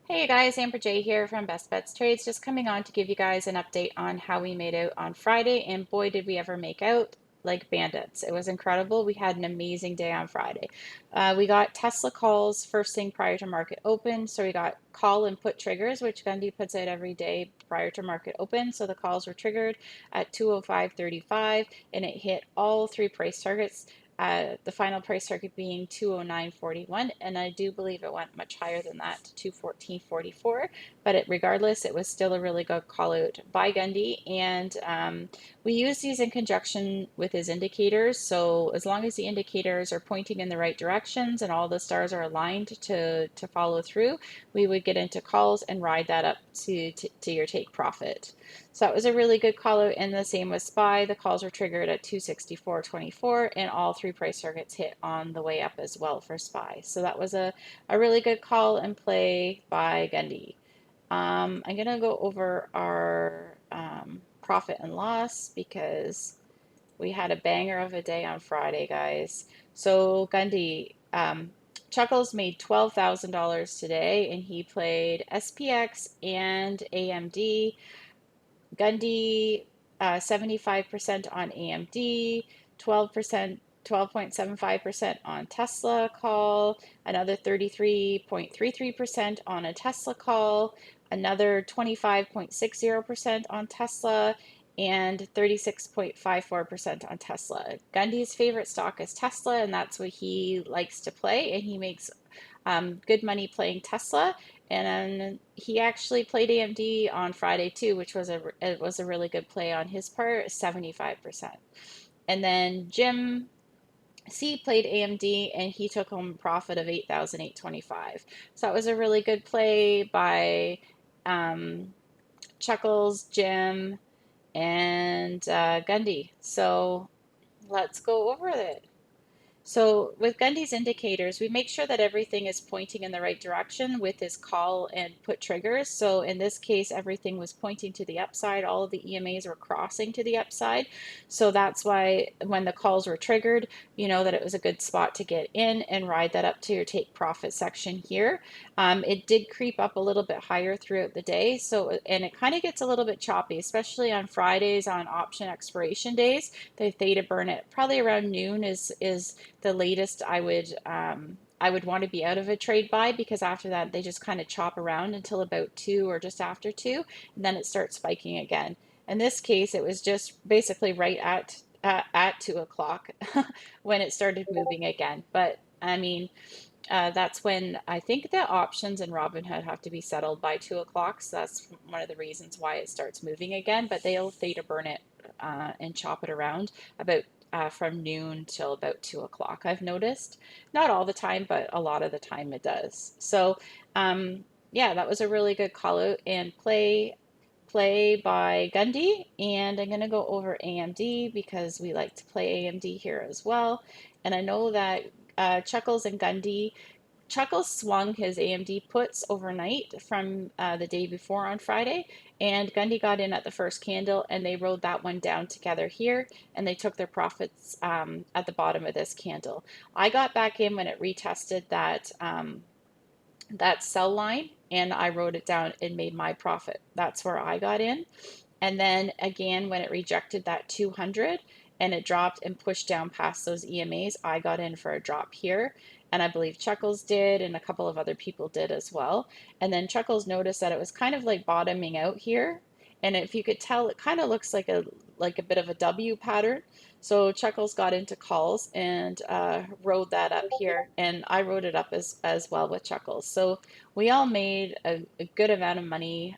Hey guys, Amber J here from Best Bets Trades, just coming on to give you guys an update on how we made out on Friday, and boy did we ever make out like bandits. It was incredible. We had an amazing day on Friday. We got Tesla calls first thing prior to market open, so we got call and put triggers, which Gundy puts out every day prior to market open. So the calls were triggered at 205.35 and it hit all three price targets. The final price target being 209.41, and I do believe it went much higher than that to 214.44. But regardless, it was still a really good call out by Gundy, and we use these in conjunction with his indicators. So as long as the indicators are pointing in the right directions and all the stars are aligned to follow through, we would get into calls and ride that up to your take profit. So that was a really good call out, and the same with SPY. The calls were triggered at 264.24, and all three price targets hit on the way up as well for SPY. So that was a really good call and play by Gundy. I'm going to go over our profit and loss because we had a banger of a day on Friday, guys. So Gundy, Chuckles made $12,000 today, and he played SPX and AMD. Gundy, 75% on AMD, 12%, 12.75% on Tesla call, another 33.33% on a Tesla call, another 25.60% on Tesla, and 36.54% on Tesla. Gundy's favorite stock is Tesla, and that's what he likes to play, and he makes good money playing Tesla. And he actually played AMD on Friday too, which was a really good play on his part, 75%. And then Jim C played AMD and he took home a profit of 8,825. So that was a really good play by Chuckles, Jim, and Gundy. So let's go over it. So with Gundy's indicators, we make sure that everything is pointing in the right direction with his call and put triggers. So in this case, everything was pointing to the upside. All of the EMAs were crossing to the upside. So that's why when the calls were triggered, you know that it was a good spot to get in and ride that up to your take profit section here. It did creep up a little bit higher throughout the day. So, and it kind of gets a little bit choppy, especially on Fridays on option expiration days. The theta burn at probably around noon is the latest I would want to be out of a trade buy, because after that they just kind of chop around until about 2 or just after 2, and then it starts spiking again. In this case, it was just basically right at 2 o'clock when it started moving again. But I mean, that's when I think the options in Robinhood have to be settled by 2 o'clock. So that's one of the reasons why it starts moving again. But they'll theta burn it and chop it around about from noon till about 2 o'clock. I've noticed, not all the time, but a lot of the time it does. So yeah, that was a really good call out and play by Gundy. And I'm going to go over AMD because we like to play AMD here as well. And I know that Chuckles and Gundy, Chuckles swung his AMD puts overnight from the day before on Friday, and Gundy got in at the first candle, and they rode that one down together here, and they took their profits at the bottom of this candle. I got back in when it retested that sell line, and I wrote it down and made my profit. That's where I got in. And then again, when it rejected that 200 and it dropped and pushed down past those EMAs, I got in for a drop here. And I believe Chuckles did, and a couple of other people did as well. And then Chuckles noticed that it was kind of like bottoming out here. And if you could tell, it kind of looks like a bit of a W pattern. So Chuckles got into calls and rode that up here, and I rode it up as well with Chuckles. So we all made a good amount of money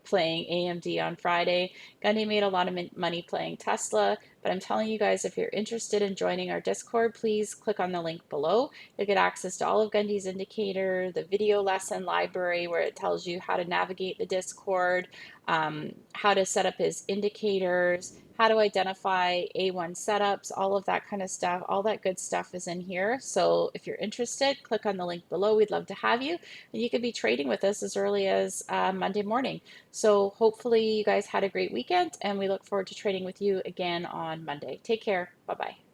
playing AMD on Friday. Gundy made a lot of money playing Tesla, but I'm telling you guys, if you're interested in joining our Discord, please click on the link below. You'll get access to all of Gundy's indicator, the video lesson library where it tells you how to navigate the Discord, how to set up his indicators, how to identify A1 setups, all of that kind of stuff. All that good stuff is in here. So if you're interested, click on the link below. We'd love to have you. And you could be trading with us as early as Monday morning. So hopefully you guys had a great weekend, and we look forward to trading with you again on Monday. Take care. Bye-bye.